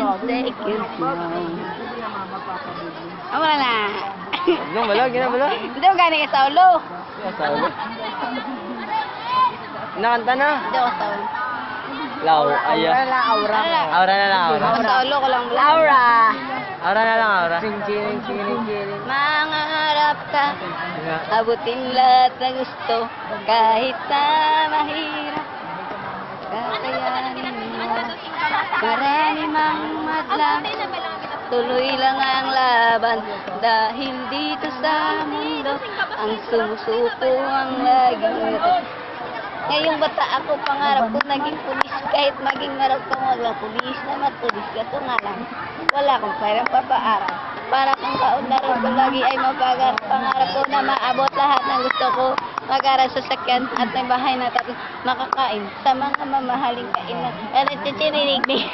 seconds now. Wala na. Nung bala, ginabala. Hindi mo gani ka sa ulo. Sa ulo. Nakanta na. Hindi ako sa ulo. Law, aya. Aura. Aura na lang, aura. Sa ulo ko lang. Aura. Aura na lang, aura. Mangarap ka, abutin lahat na gusto, kahit na mahirap, kakayanin mo. Marami mang madlang, tuloy lang ang laban, dahil dito sa mundo, ang sumusuko ang laging ito. Ngayong bata ako, pangarap ko naging pulis, kahit maging marap ko maglang pulis na matulis, kaso nga lang, wala akong pwedeng papaaral. Para kung kaunlaran ko lagi ay mapagar, pangarap ko na maabot lahat ng gusto ko, mag-aral sa sakyan at may bahay na tapos makakain sa mga mamahaling kainan. Ano, chichirinig niya.